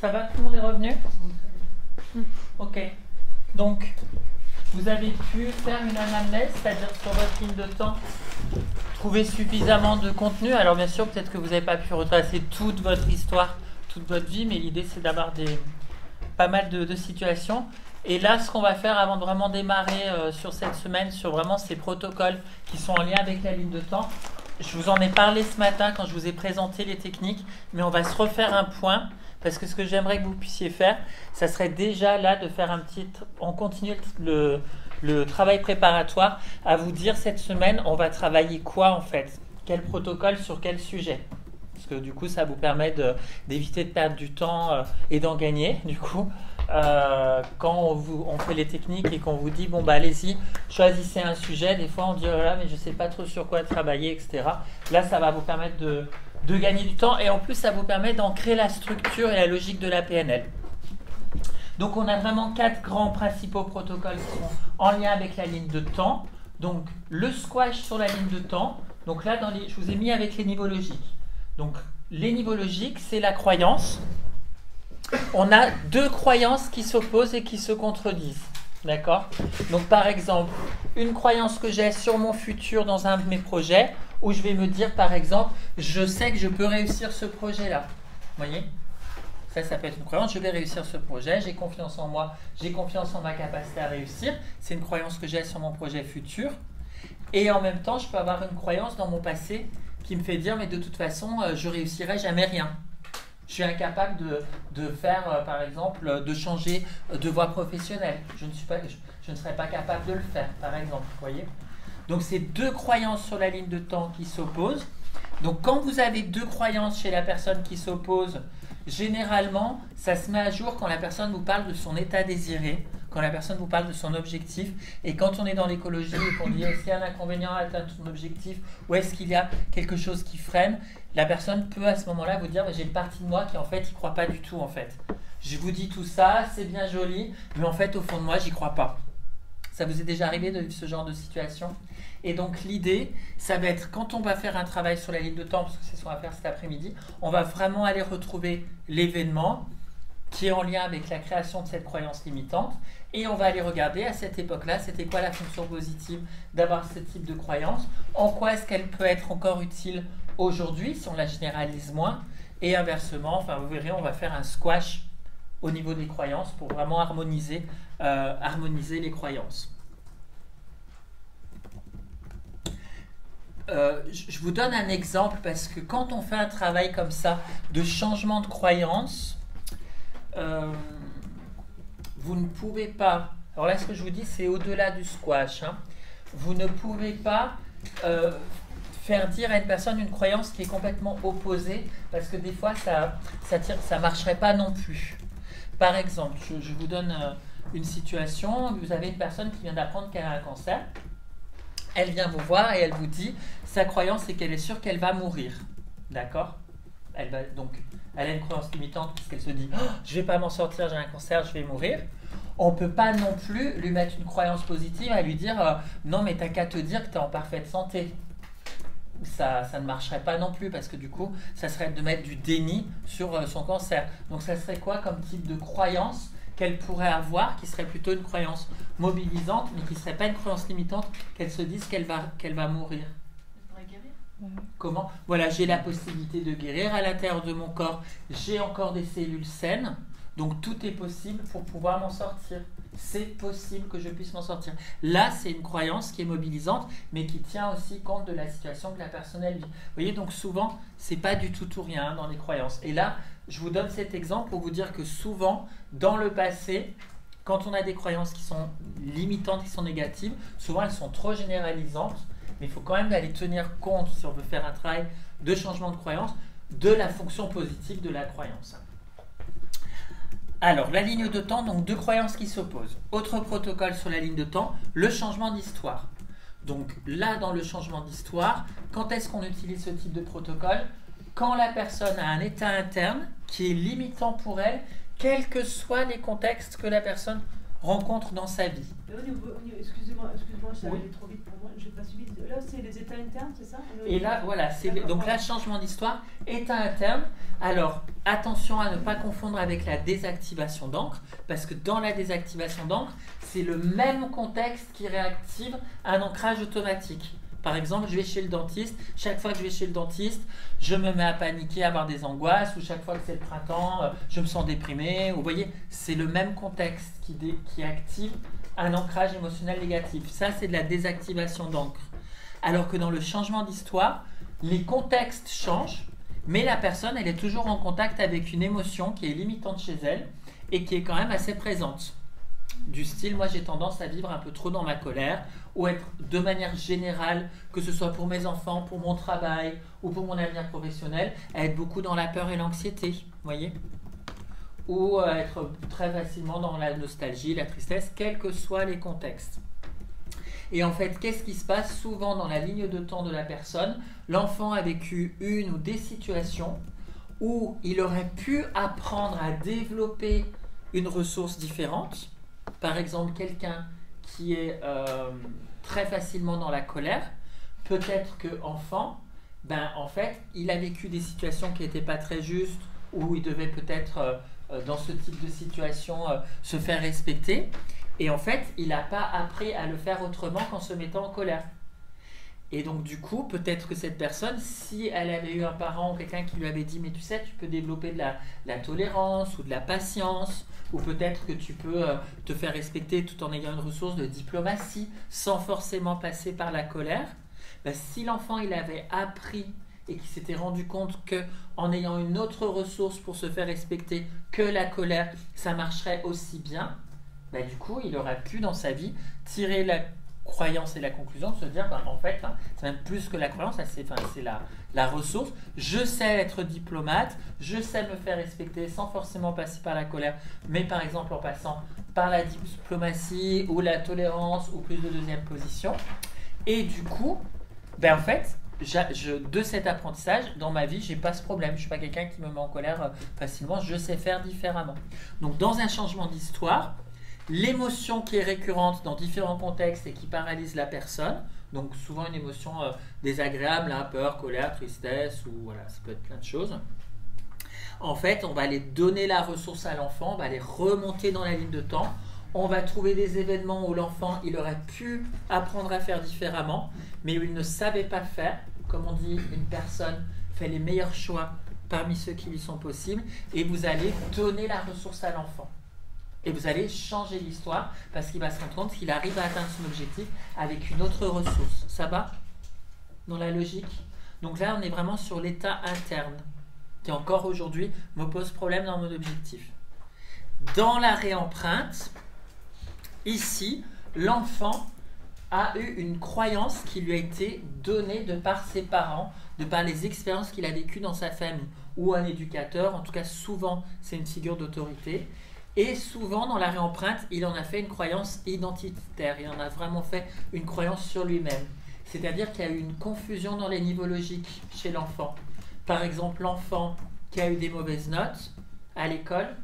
Ça va, tout le monde est revenu? Ok. Donc, vous avez pu faire une anamnèse, c'est-à-dire sur votre ligne de temps, trouver suffisamment de contenu. Alors bien sûr, peut-être que vous n'avez pas pu retracer toute votre histoire, toute votre vie, mais l'idée c'est d'avoir pas mal de situations. Et là, ce qu'on va faire avant de vraiment démarrer sur cette semaine, sur vraiment ces protocoles qui sont en lien avec la ligne de temps, je vous en ai parlé ce matin quand je vous ai présenté les techniques, mais on va se refaire un point, parce que ce que j'aimerais que vous puissiez faire, ça serait déjà là de faire un petit... On continue le travail préparatoire, à vous dire cette semaine, on va travailler quoi en fait? Quel protocole sur quel sujet? Parce que du coup, ça vous permet d'éviter de perdre du temps et d'en gagner, du coup. Quand on fait les techniques et qu'on vous dit bon bah allez-y, choisissez un sujet, des fois on dit oh là mais je sais pas trop sur quoi travailler, etc. Là ça va vous permettre de gagner du temps et en plus ça vous permet d'ancrer la structure et la logique de la PNL. Donc on a vraiment 4 grands principaux protocoles qui sont en lien avec la ligne de temps. Donc le squash sur la ligne de temps, donc là je vous ai mis avec les niveaux logiques. Donc les niveaux logiques c'est la croyance. On a 2 croyances qui s'opposent et qui se contredisent. D'accord? Donc, par exemple, une croyance que j'ai sur mon futur dans un de mes projets, où je vais me dire, par exemple, je sais que je peux réussir ce projet-là. Vous voyez? Ça peut être une croyance, je vais réussir ce projet, j'ai confiance en moi, j'ai confiance en ma capacité à réussir. C'est une croyance que j'ai sur mon projet futur. Et en même temps, je peux avoir une croyance dans mon passé qui me fait dire, mais de toute façon, je réussirai jamais rien. Je suis incapable de faire, par exemple, de changer de voie professionnelle. Je ne serais pas capable de le faire, par exemple. Vous voyez? Donc, c'est 2 croyances sur la ligne de temps qui s'opposent. Donc, quand vous avez 2 croyances chez la personne qui s'oppose, généralement, ça se met à jour quand la personne vous parle de son état désiré, quand la personne vous parle de son objectif. Et quand on est dans l'écologie et qu'on dit est-ce qu'il y a un inconvénient à atteindre son objectif ou est-ce qu'il y a quelque chose qui freine, la personne peut à ce moment-là vous dire j'ai une partie de moi qui en fait n'y croit pas du tout en fait. Je vous dis tout ça, c'est bien joli, mais en fait au fond de moi j'y crois pas. Ça vous est déjà arrivé de vivre ce genre de situation? Et donc l'idée, ça va être quand on va faire un travail sur la ligne de temps, parce que c'est ce qu'on va faire cet après-midi, on va vraiment aller retrouver l'événement qui est en lien avec la création de cette croyance limitante et on va aller regarder à cette époque-là, c'était quoi la fonction positive d'avoir ce type de croyance, en quoi est-ce qu'elle peut être encore utile aujourd'hui si on la généralise moins et inversement, enfin vous verrez, on va faire un squash au niveau des croyances pour vraiment harmoniser les croyances. Je vous donne un exemple parce que quand on fait un travail comme ça de changement de croyance, vous ne pouvez pas, alors là ce que je vous dis c'est au-delà du squash, hein, vous ne pouvez pas faire dire à une personne une croyance qui est complètement opposée parce que des fois ça marcherait pas non plus. Par exemple, je vous donne une situation, vous avez une personne qui vient d'apprendre qu'elle a un cancer, elle vient vous voir et elle vous dit sa croyance c'est qu'elle est sûre qu'elle va mourir, d'accord? Elle a une croyance limitante puisqu'elle se dit oh, je ne vais pas m'en sortir, j'ai un cancer, je vais mourir. On ne peut pas non plus lui mettre une croyance positive à lui dire non mais t'as qu'à te dire que tu es en parfaite santé. Ça ne marcherait pas non plus parce que du coup ça serait de mettre du déni sur son cancer. Donc ça serait quoi comme type de croyance qu'elle pourrait avoir qui serait plutôt une croyance mobilisante mais qui ne serait pas une croyance limitante qu'elle se dise qu'elle va mourir? Comment? Voilà, j'ai la possibilité de guérir à l'intérieur de mon corps, j'ai encore des cellules saines, donc tout est possible pour pouvoir m'en sortir. C'est possible que je puisse m'en sortir. Là, c'est une croyance qui est mobilisante, mais qui tient aussi compte de la situation que la personne elle vit. Vous voyez, donc souvent, c'est pas du tout rien dans les croyances. Et là, je vous donne cet exemple pour vous dire que souvent, dans le passé, quand on a des croyances qui sont limitantes, qui sont négatives, souvent elles sont trop généralisantes. Mais il faut quand même aller tenir compte, si on veut faire un travail de changement de croyance, de la fonction positive de la croyance. Alors, la ligne de temps, donc 2 croyances qui s'opposent. Autre protocole sur la ligne de temps, le changement d'histoire. Donc là, dans le changement d'histoire, quand est-ce qu'on utilise ce type de protocole? Quand la personne a un état interne qui est limitant pour elle, quels que soient les contextes que la personne rencontre dans sa vie. Excusez-moi, ça allait trop vite pour moi, je n'ai pas suivi. Là, c'est les états internes, c'est ça? Et là, voilà, donc là, changement d'histoire, état interne. Alors, attention à ne pas confondre avec la désactivation d'encre, parce que dans la désactivation d'encre, c'est le même contexte qui réactive un ancrage automatique. Par exemple, je vais chez le dentiste, chaque fois que je vais chez le dentiste, je me mets à paniquer, à avoir des angoisses, ou chaque fois que c'est le printemps, je me sens déprimé. Vous voyez, c'est le même contexte qui active un ancrage émotionnel négatif. Ça, c'est de la désactivation d'encre. Alors que dans le changement d'histoire, les contextes changent, mais la personne, elle est toujours en contact avec une émotion qui est limitante chez elle et qui est quand même assez présente. Du style, moi j'ai tendance à vivre un peu trop dans ma colère ou être de manière générale, que ce soit pour mes enfants, pour mon travail ou pour mon avenir professionnel, à être beaucoup dans la peur et l'anxiété, vous voyez, ou à être très facilement dans la nostalgie, la tristesse, quels que soient les contextes. Et en fait, qu'est-ce qui se passe souvent dans la ligne de temps de la personne? L'enfant a vécu une ou des situations où il aurait pu apprendre à développer une ressource différente. Par exemple, quelqu'un qui est très facilement dans la colère, peut-être qu'enfant, en fait, il a vécu des situations qui n'étaient pas très justes, où il devait peut-être, dans ce type de situation, se faire respecter. Et en fait, il n'a pas appris à le faire autrement qu'en se mettant en colère. Et donc du coup, peut-être que cette personne, si elle avait eu un parent ou quelqu'un qui lui avait dit « mais tu sais, tu peux développer de la tolérance ou de la patience », ou peut-être que tu peux te faire respecter tout en ayant une ressource de diplomatie sans forcément passer par la colère, si l'enfant il avait appris et qu'il s'était rendu compte qu'en ayant une autre ressource pour se faire respecter que la colère, ça marcherait aussi bien, du coup, il aurait pu dans sa vie tirer la croyance et la conclusion de se dire en fait, c'est même plus que la croyance, c'est la ressource. Je sais être diplomate, je sais me faire respecter sans forcément passer par la colère, mais par exemple en passant par la diplomatie ou la tolérance ou plus de deuxième position. Et du coup, en fait, de cet apprentissage, dans ma vie, j'ai pas ce problème. Je suis pas quelqu'un qui me met en colère facilement, je sais faire différemment. Donc dans un changement d'histoire, l'émotion qui est récurrente dans différents contextes et qui paralyse la personne, donc souvent une émotion désagréable, peur, colère, tristesse, ou voilà, ça peut être plein de choses. En fait, on va aller donner la ressource à l'enfant, on va aller remonter dans la ligne de temps, on va trouver des événements où l'enfant, il aurait pu apprendre à faire différemment, mais où il ne savait pas faire. Comme on dit, une personne fait les meilleurs choix parmi ceux qui lui sont possibles, et vous allez donner la ressource à l'enfant. Et vous allez changer l'histoire parce qu'il va se rendre compte qu'il arrive à atteindre son objectif avec une autre ressource. Ça va? Dans la logique? Donc là, on est vraiment sur l'état interne qui encore aujourd'hui me pose problème dans mon objectif. Dans la réempreinte, ici, l'enfant a eu une croyance qui lui a été donnée de par ses parents, de par les expériences qu'il a vécues dans sa famille, ou un éducateur, en tout cas souvent c'est une figure d'autorité. Et souvent, dans la réempreinte, il en a fait une croyance identitaire. Il en a vraiment fait une croyance sur lui-même. C'est-à-dire qu'il y a eu une confusion dans les niveaux logiques chez l'enfant. Par exemple, l'enfant qui a eu des mauvaises notes à l'école,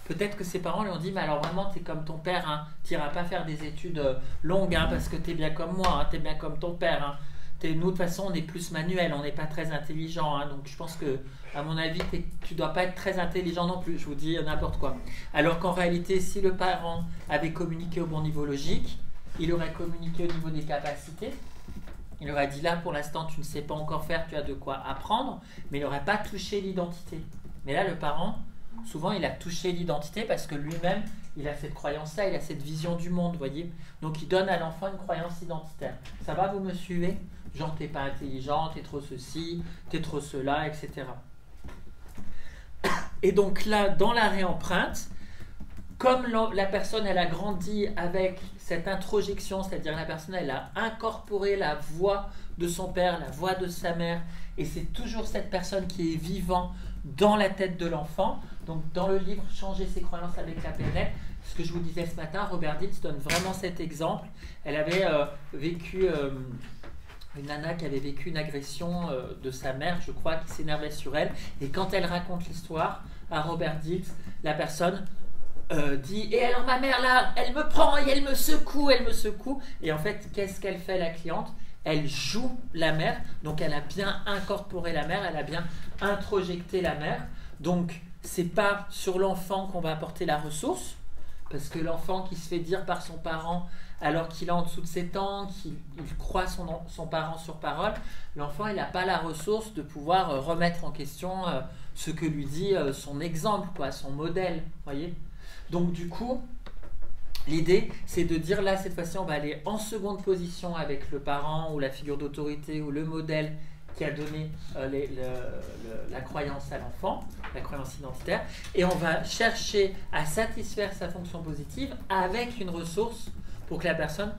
peut-être que ses parents lui ont dit « mais alors vraiment, tu es comme ton père, tu n'iras pas faire des études longues parce que tu es bien comme moi, tu es bien comme ton père. Nous, de toute façon, on est plus manuel, on n'est pas très intelligent. Donc, je pense que, à mon avis, tu ne dois pas être très intelligent non plus. Je vous dis n'importe quoi. » Alors qu'en réalité, si le parent avait communiqué au bon niveau logique, il aurait communiqué au niveau des capacités. Il aurait dit là, pour l'instant, tu ne sais pas encore faire, tu as de quoi apprendre, mais il n'aurait pas touché l'identité. Mais là, le parent, souvent, il a touché l'identité parce que lui-même, il a cette croyance-là, il a cette vision du monde, vous voyez. Donc, il donne à l'enfant une croyance identitaire. Ça va, vous me suivez? Genre, t'es pas intelligent, t'es trop ceci, t'es trop cela, etc. Et donc là, dans la réempreinte, comme la personne, elle a grandi avec cette introjection, c'est-à-dire la personne, elle a incorporé la voix de son père, la voix de sa mère, et c'est toujours cette personne qui est vivant dans la tête de l'enfant. Donc, dans le livre « Changer ses croyances avec la PNL », ce que je vous disais ce matin, Robert Dilts donne vraiment cet exemple. Elle avait vécu... une nana qui avait vécu une agression de sa mère, je crois, qui s'énervait sur elle. Et quand elle raconte l'histoire à Robert Dilts, la personne dit « Et alors ma mère là, elle me prend et elle me secoue, elle me secoue. » Et en fait, qu'est-ce qu'elle fait la cliente? Elle joue la mère, donc elle a bien incorporé la mère, elle a bien introjecté la mère. Donc, c'est pas sur l'enfant qu'on va apporter la ressource, parce que l'enfant qui se fait dire par son parent alors qu'il est en dessous de 7 ans, qu'il croit son parent sur parole, l'enfant il n'a pas la ressource de pouvoir remettre en question ce que lui dit son exemple, quoi, son modèle, voyez. Donc du coup, l'idée c'est de dire là, cette fois-ci on va aller en seconde position avec le parent ou la figure d'autorité ou le modèle qui a donné la croyance à l'enfant, la croyance identitaire, et on va chercher à satisfaire sa fonction positive avec une ressource pour que la personne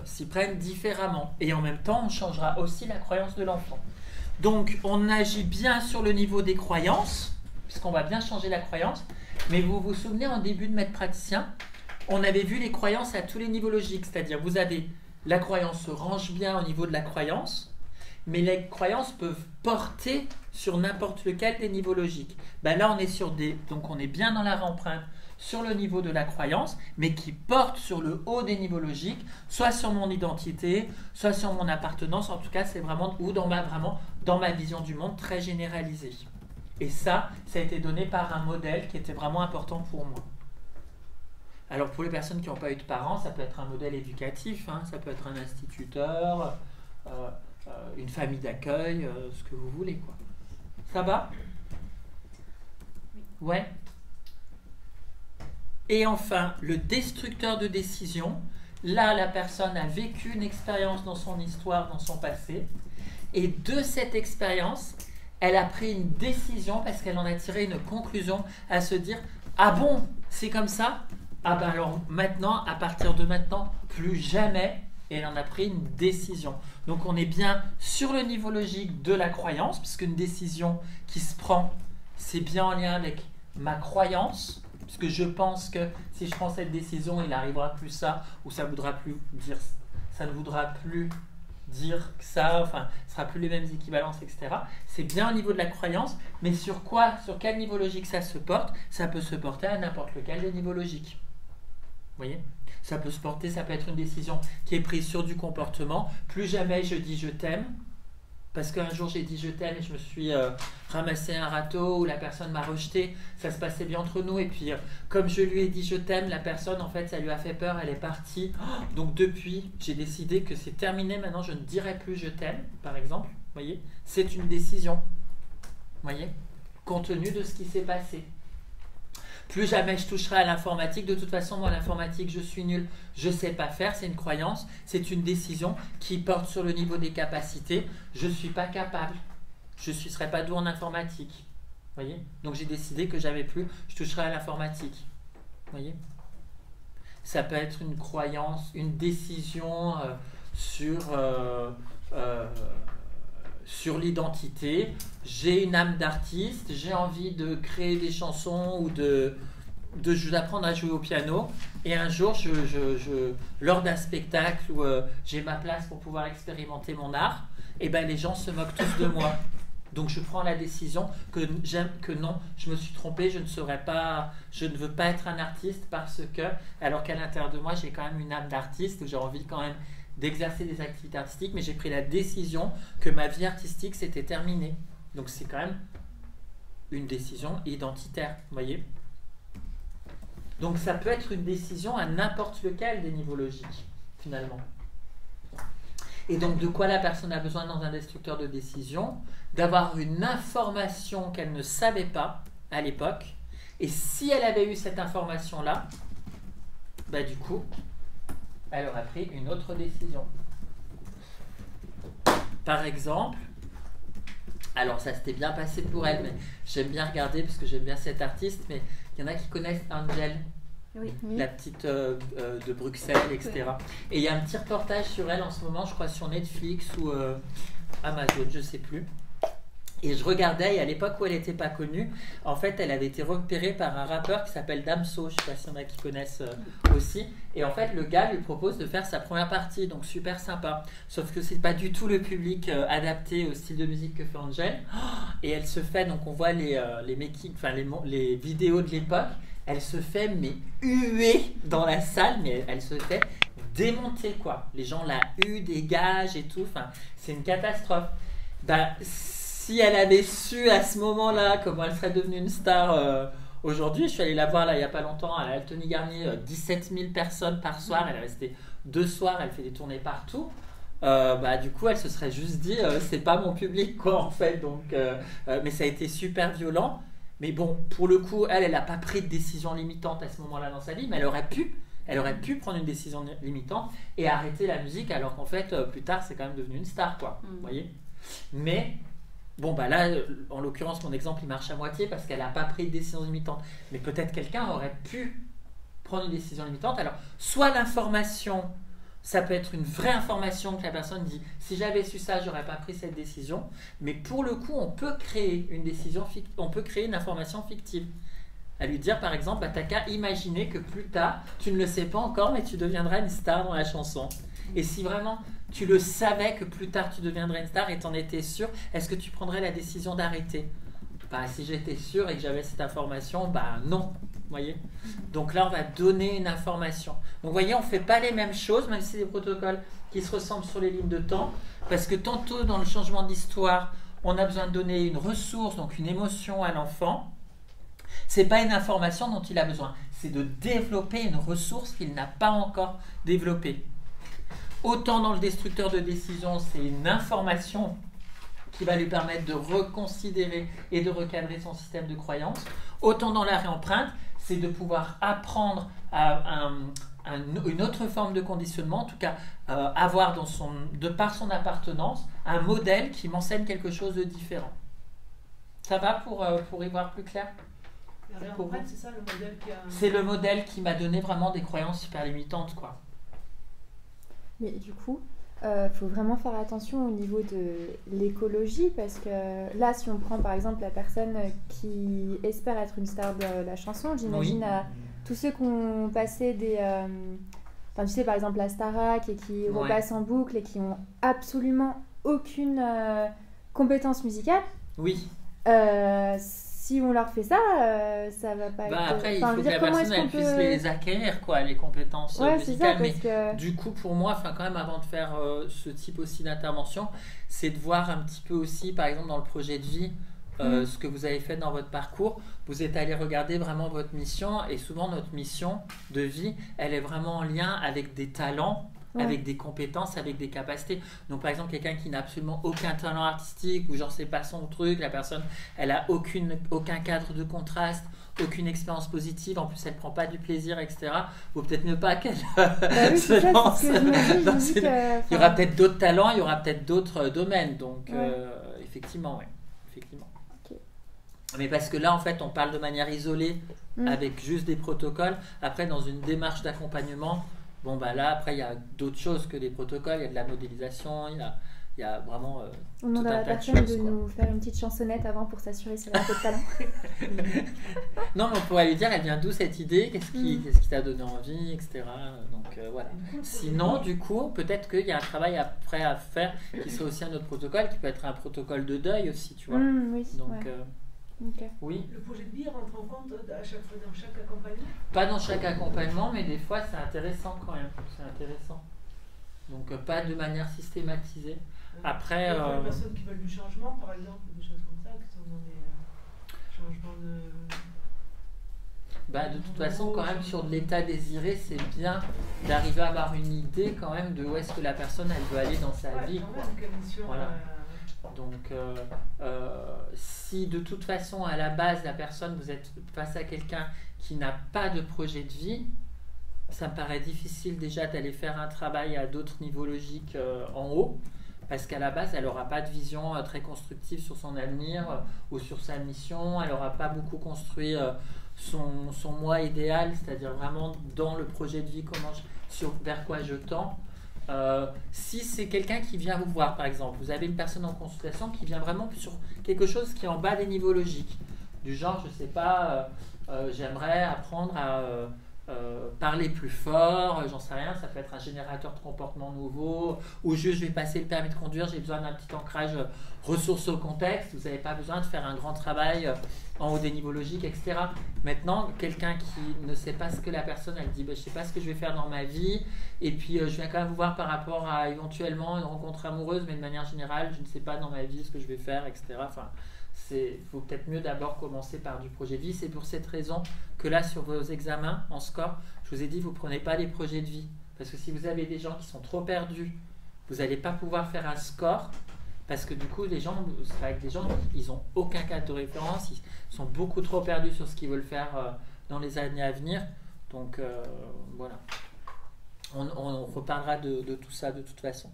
s'y prenne différemment. Et en même temps, on changera aussi la croyance de l'enfant. Donc, on agit bien sur le niveau des croyances, puisqu'on va bien changer la croyance, mais vous vous souvenez, en début de maître praticien, on avait vu les croyances à tous les niveaux logiques, c'est-à-dire vous avez la croyance se range bien au niveau de la croyance, mais les croyances peuvent porter sur n'importe lequel des niveaux logiques. Ben là, on est sur donc on est bien dans la réempreinte sur le niveau de la croyance, mais qui porte sur le haut des niveaux logiques, soit sur mon identité, soit sur mon appartenance. En tout cas, c'est vraiment ou dans ma vision du monde très généralisée. Et ça a été donné par un modèle qui était vraiment important pour moi. Alors pour les personnes qui n'ont pas eu de parents, ça peut être un modèle éducatif, hein, ça peut être un instituteur, une famille d'accueil, ce que vous voulez, quoi. Ça va? Ouais. Et enfin, le destructeur de décision. Là, la personne a vécu une expérience dans son histoire, dans son passé. Et de cette expérience, elle a pris une décision parce qu'elle en a tiré une conclusion à se dire « Ah bon, c'est comme ça? Ah ben alors maintenant, à partir de maintenant, plus jamais. » Et elle en a pris une décision. Donc on est bien sur le niveau logique de la croyance, puisqu'une décision qui se prend, c'est bien en lien avec ma croyance, puisque je pense que si je prends cette décision, il n'arrivera plus ça, ou ça ne voudra plus dire que ça, enfin, ce ne sera plus les mêmes équivalences, etc. C'est bien au niveau de la croyance, mais sur quel niveau logique ça se porte? Ça peut se porter à n'importe lequel des niveaux logiques. Vous voyez? Ça peut se porter, ça peut être une décision qui est prise sur du comportement. Plus jamais je dis je t'aime, parce qu'un jour j'ai dit je t'aime et je me suis ramassé un râteau ou la personne m'a rejeté, ça se passait bien entre nous et puis comme je lui ai dit je t'aime, la personne en fait ça lui a fait peur, elle est partie. Donc depuis j'ai décidé que c'est terminé, maintenant je ne dirai plus je t'aime, par exemple. Vous voyez, c'est une décision. Vous voyez, compte tenu de ce qui s'est passé. Plus jamais je toucherai à l'informatique. De toute façon, moi, l'informatique, je suis nul. Je ne sais pas faire. C'est une croyance. C'est une décision qui porte sur le niveau des capacités. Je ne suis pas capable. Je ne serai pas doué en informatique. Vous voyez? Donc, j'ai décidé que jamais plus je toucherai à l'informatique. Vous voyez? Ça peut être une croyance, une décision sur l'identité. J'ai une âme d'artiste, j'ai envie de créer des chansons ou d'apprendre à jouer au piano, et un jour lors d'un spectacle où j'ai ma place pour pouvoir expérimenter mon art, et ben les gens se moquent tous de moi. Donc je prends la décision que non, je me suis trompé, je ne veux pas être un artiste alors qu'à l'intérieur de moi j'ai quand même une âme d'artiste, j'ai envie quand même d'exercer des activités artistiques, mais j'ai pris la décision que ma vie artistique s'était terminée. Donc c'est quand même une décision identitaire, vous voyez. Donc ça peut être une décision à n'importe lequel des niveaux logiques, finalement. Et donc de quoi la personne a besoin dans un destructeur de décision? D'avoir une information qu'elle ne savait pas à l'époque, et si elle avait eu cette information-là, bah du coup, elle aurait pris une autre décision. Par exemple, alors ça s'était bien passé pour elle, mais j'aime bien regarder parce que j'aime bien cet artiste, mais il y en a qui connaissent Angel, oui. La petite de Bruxelles, etc. Oui. Et il y a un petit reportage sur elle en ce moment, je crois sur Netflix ou Amazon, je ne sais plus. Et je regardais, et à l'époque où elle n'était pas connue, en fait, elle avait été repérée par un rappeur qui s'appelle Damso, je ne sais pas s'il y en a qui connaissent aussi. Et en fait, le gars lui propose de faire sa première partie, donc super sympa. Sauf que c'est pas du tout le public adapté au style de musique que fait Angel. Et elle se fait, donc on voit les vidéos de l'époque, elle se fait mais huer dans la salle, mais elle se fait démonter, quoi. Les gens la huent, dégagent et tout, enfin, c'est une catastrophe. Bah, si elle avait su à ce moment-là comment elle serait devenue une star aujourd'hui, je suis allé la voir là il n'y a pas longtemps à la Tony Garnier, 17 000 personnes par soir, elle est restée 2 soirs, elle fait des tournées partout. Du coup elle se serait juste dit c'est pas mon public quoi en fait, donc mais ça a été super violent, mais bon pour le coup elle n'a pas pris de décision limitante à ce moment-là dans sa vie, mais elle aurait pu prendre une décision limitante et arrêter la musique, alors qu'en fait plus tard c'est quand même devenu une star quoi, vous voyez. Mais bon là en l'occurrence mon exemple il marche à moitié parce qu'elle n'a pas pris de décision limitante, mais peut-être quelqu'un aurait pu prendre une décision limitante. Alors soit l'information, ça peut être une vraie information que la personne dit si j'avais su ça j'aurais pas pris cette décision, mais pour le coup on peut créer une décision on peut créer une information fictive, à lui dire par exemple t'as qu'à imaginer que plus tard tu ne le sais pas encore mais tu deviendras une star dans la chanson, et si vraiment tu le savais que plus tard tu deviendrais une star et t'en étais sûr, est-ce que tu prendrais la décision d'arrêter? Si j'étais sûr et que j'avais cette information, non, vous voyez. Donc là on va donner une information. Donc vous voyez, on ne fait pas les mêmes choses, même si c'est des protocoles qui se ressemblent sur les lignes de temps, parce que tantôt dans le changement d'histoire on a besoin de donner une ressource, donc une émotion à l'enfant. C'est pas une information dont il a besoin, c'est de développer une ressource qu'il n'a pas encore développée. Autant dans le destructeur de décision, c'est une information qui va lui permettre de reconsidérer et de recadrer son système de croyance. Autant dans la réempreinte, c'est de pouvoir apprendre à une autre forme de conditionnement, en tout cas avoir de par son appartenance un modèle qui m'enseigne quelque chose de différent. Ça va pour y voir plus clair? La réempreinte, c'est ça le modèle qui a... C'est le modèle qui m'a donné vraiment des croyances super limitantes, quoi. Mais du coup, faut vraiment faire attention au niveau de l'écologie, parce que là, si on prend par exemple la personne qui espère être une star de la chanson, j'imagine à tous ceux qui ont passé des... tu sais, par exemple la Starac et qui repassent en boucle et qui ont absolument aucune compétence musicale. Oui. Si on leur fait ça, ça va pas être... Après, il faut que la personne puisse les acquérir, quoi, les compétences musicales. C'est ça, mais du coup, pour moi, quand même, avant de faire ce type aussi d'intervention, c'est de voir un petit peu aussi, par exemple, dans le projet de vie, ce que vous avez fait dans votre parcours. Vous êtes allé regarder vraiment votre mission, et souvent, notre mission de vie, elle est vraiment en lien avec des talents, avec des compétences, avec des capacités. Donc par exemple quelqu'un qui n'a absolument aucun talent artistique, ou genre c'est pas son truc, la personne elle a aucun cadre de contraste, aucune expérience positive, en plus elle prend pas du plaisir, etc. Faut peut-être ne pas qu'elle se lance. Il y aura peut-être d'autres talents, il y aura peut-être d'autres domaines, donc effectivement. Okay. Mais parce que là en fait on parle de manière isolée avec juste des protocoles. Après dans une démarche d'accompagnement, là, après, il y a d'autres choses que des protocoles, il y a de la modélisation, il y a vraiment on demande à la personne de nous faire une petite chansonnette avant pour s'assurer si elle a un peu de talent. Non, mais on pourrait lui dire, elle vient d'où cette idée, qu'est-ce qui t'a donné envie, etc. Donc voilà. Sinon, du coup, peut-être qu'il y a un travail après à faire qui serait aussi un autre protocole, qui peut être un protocole de deuil aussi, tu vois. Oui, donc, okay. Oui. Le projet de vie rentre en compte à chaque fois dans chaque accompagnement? Pas dans chaque accompagnement, mais des fois c'est intéressant quand même. C'est intéressant. Donc pas de manière systématisée. Après, il y a des personnes qui veulent du changement, par exemple, des choses comme ça, qui sont dans des changements de... de toute façon, quand même, sur de l'état désiré, c'est bien d'arriver à avoir une idée quand même de où est-ce que la personne elle veut aller dans sa vie. Quand même, quelle mission, voilà. Donc, si de toute façon, à la base, la personne, vous êtes face à quelqu'un qui n'a pas de projet de vie, ça me paraît difficile déjà d'aller faire un travail à d'autres niveaux logiques en haut, parce qu'à la base, elle n'aura pas de vision très constructive sur son avenir ou sur sa mission, elle n'aura pas beaucoup construit son moi idéal, c'est-à-dire vraiment dans le projet de vie, vers quoi je tends. Si c'est quelqu'un qui vient vous voir, par exemple, vous avez une personne en consultation qui vient vraiment sur quelque chose qui est en bas des niveaux logiques, du genre, je sais pas, j'aimerais apprendre parler plus fort, j'en sais rien, ça peut être un générateur de comportement nouveau, ou juste je vais passer le permis de conduire, j'ai besoin d'un petit ancrage ressources au contexte, vous n'avez pas besoin de faire un grand travail en haut des niveaux logiques, etc. Maintenant, quelqu'un qui ne sait pas ce que la personne, elle dit je ne sais pas ce que je vais faire dans ma vie, et puis je viens quand même vous voir par rapport à éventuellement une rencontre amoureuse, mais de manière générale, je ne sais pas dans ma vie ce que je vais faire, etc. Enfin, il faut peut-être mieux d'abord commencer par du projet de vie. C'est pour cette raison que là, sur vos examens en score, je vous ai dit, vous ne prenez pas les projets de vie. Parce que si vous avez des gens qui sont trop perdus, vous n'allez pas pouvoir faire un score. Parce que du coup, les gens, avec des gens, ils n'ont aucun cadre de référence. Ils sont beaucoup trop perdus sur ce qu'ils veulent faire dans les années à venir. Donc, voilà. On reparlera de tout ça de toute façon.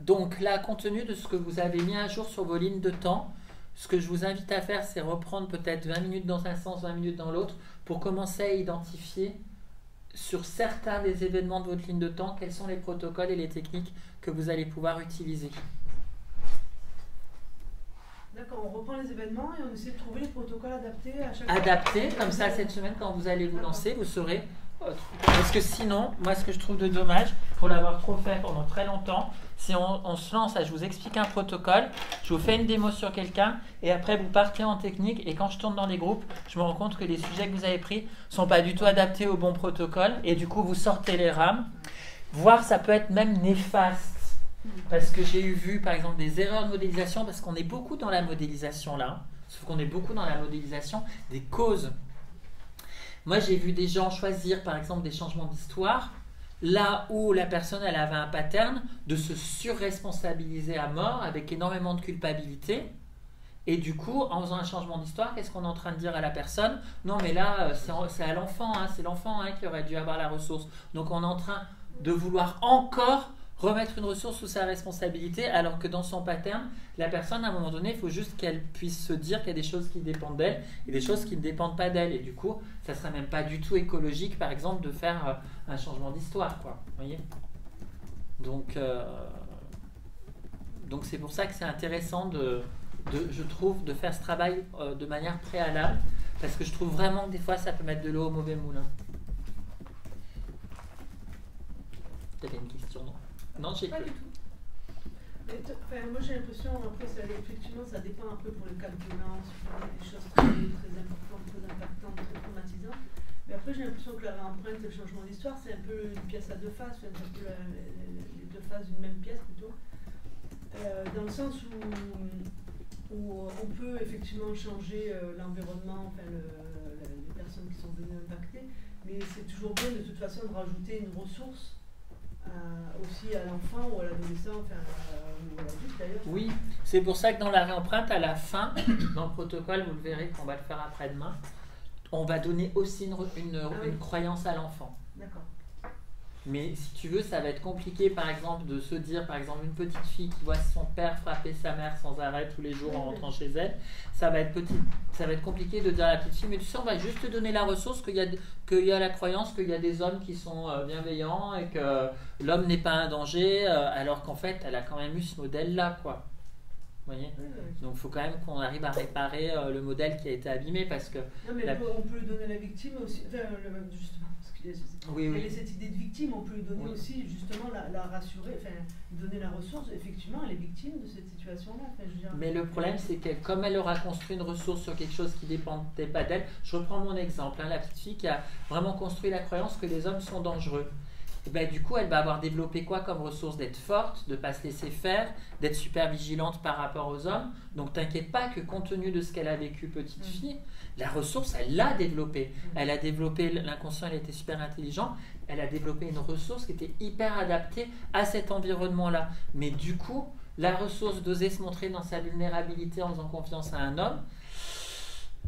Donc là, compte tenu de ce que vous avez mis à jour sur vos lignes de temps, ce que je vous invite à faire, c'est reprendre peut-être 20 minutes dans un sens, 20 minutes dans l'autre, pour commencer à identifier sur certains des événements de votre ligne de temps, quels sont les protocoles et les techniques que vous allez pouvoir utiliser. D'accord, on reprend les événements et on essaie de trouver les protocoles adaptés à chaque Adaptés, comme ça, cette semaine, quand vous allez vous lancer, vous saurez. Parce que sinon, moi, ce que je trouve de dommage, pour l'avoir trop fait pendant très longtemps, si on se lance, je vous explique un protocole, je vous fais une démo sur quelqu'un, et après vous partez en technique, et quand je tourne dans les groupes, je me rends compte que les sujets que vous avez pris ne sont pas du tout adaptés au bon protocole, et du coup vous sortez les rames, voire ça peut être même néfaste, parce que j'ai vu par exemple des erreurs de modélisation, parce qu'on est beaucoup dans la modélisation là, sauf qu'on est beaucoup dans la modélisation des causes. Moi j'ai vu des gens choisir par exemple des changements d'histoire, là où la personne elle avait un pattern de se surresponsabiliser à mort avec énormément de culpabilité, et du coup en faisant un changement d'histoire, qu'est-ce qu'on est en train de dire à la personne? Non mais là c'est à l'enfant, c'est l'enfant qui aurait dû avoir la ressource, donc on est en train de vouloir encore remettre une ressource sous sa responsabilité, alors que dans son pattern, la personne à un moment donné, il faut juste qu'elle puisse se dire qu'il y a des choses qui dépendent d'elle et des choses qui ne dépendent pas d'elle, et du coup ça ne serait même pas du tout écologique par exemple de faire un changement d'histoire, quoi, voyez. Donc c'est pour ça que c'est intéressant je trouve, de faire ce travail de manière préalable, parce que je trouve vraiment que des fois ça peut mettre de l'eau au mauvais moulin. Tu avais une question, non? Non, j'ai pas du tout. Moi j'ai l'impression, après effectivement ça dépend un peu pour le cas de violence, des choses très importantes, très impactantes, très traumatisantes. Mais après j'ai l'impression que la réempreinte et le changement d'histoire, c'est un peu une pièce à deux faces, c'est un peu les deux faces d'une même pièce plutôt. Dans le sens où on peut effectivement changer l'environnement, les personnes qui sont venues impacter, mais c'est toujours bien de toute façon de rajouter une ressource aussi à l'enfant ou à l'adolescent, ou à l'adulte d'ailleurs. Oui, c'est pour ça que dans la réempreinte, à la fin, dans le protocole, vous le verrez qu'on va le faire après-demain, on va donner aussi une croyance à l'enfant. D'accord. Mais si tu veux, ça va être compliqué par exemple de se dire, par exemple une petite fille qui voit son père frapper sa mère sans arrêt tous les jours en rentrant chez elle, ça va être compliqué de dire à la petite fille, mais tu sais, on va juste te donner la ressource qu'il y a la croyance qu'il y a des hommes qui sont bienveillants et que l'homme n'est pas un danger, alors qu'en fait elle a quand même eu ce modèle-là, quoi. Vous voyez ? Donc il faut quand même qu'on arrive à réparer le modèle qui a été abîmé, parce que... Non mais on peut lui donner à la victime aussi, justement, parce qu'il y a cette idée de victime, on peut lui donner aussi justement la rassurer, lui donner la ressource, effectivement elle est victime de cette situation-là. Mais le problème c'est que comme elle aura construit une ressource sur quelque chose qui ne dépendait pas d'elle, je reprends mon exemple, la petite fille qui a vraiment construit la croyance que les hommes sont dangereux. Et ben, du coup, elle va avoir développé quoi comme ressource? D'être forte, de ne pas se laisser faire, d'être super vigilante par rapport aux hommes. Donc, t'inquiète pas que compte tenu de ce qu'elle a vécu petite fille, la ressource, elle l'a développée. Elle a développé l'inconscient, elle était super intelligente. Elle a développé une ressource qui était hyper adaptée à cet environnement-là. Mais du coup, la ressource d'oser se montrer dans sa vulnérabilité en faisant confiance à un homme,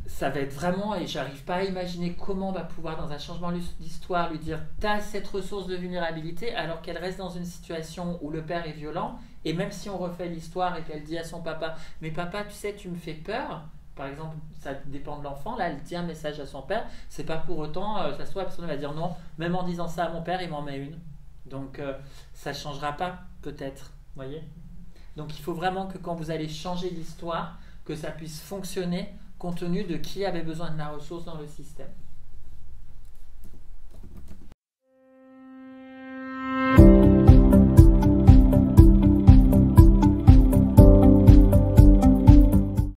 ça va être vraiment, et j'arrive pas à imaginer comment on va pouvoir dans un changement d'histoire lui dire t'as cette ressource de vulnérabilité alors qu'elle reste dans une situation où le père est violent, et même si on refait l'histoire et qu'elle dit à son papa mais papa tu sais tu me fais peur, par exemple, ça dépend de l'enfant, là elle dit un message à son père, c'est pas pour autant, ça se trouve la personne va dire non, même en disant ça à mon père il m'en met une, donc ça changera pas peut-être, voyez. Donc il faut vraiment que quand vous allez changer l'histoire, que ça puisse fonctionner compte tenu de qui avait besoin de la ressource dans le système.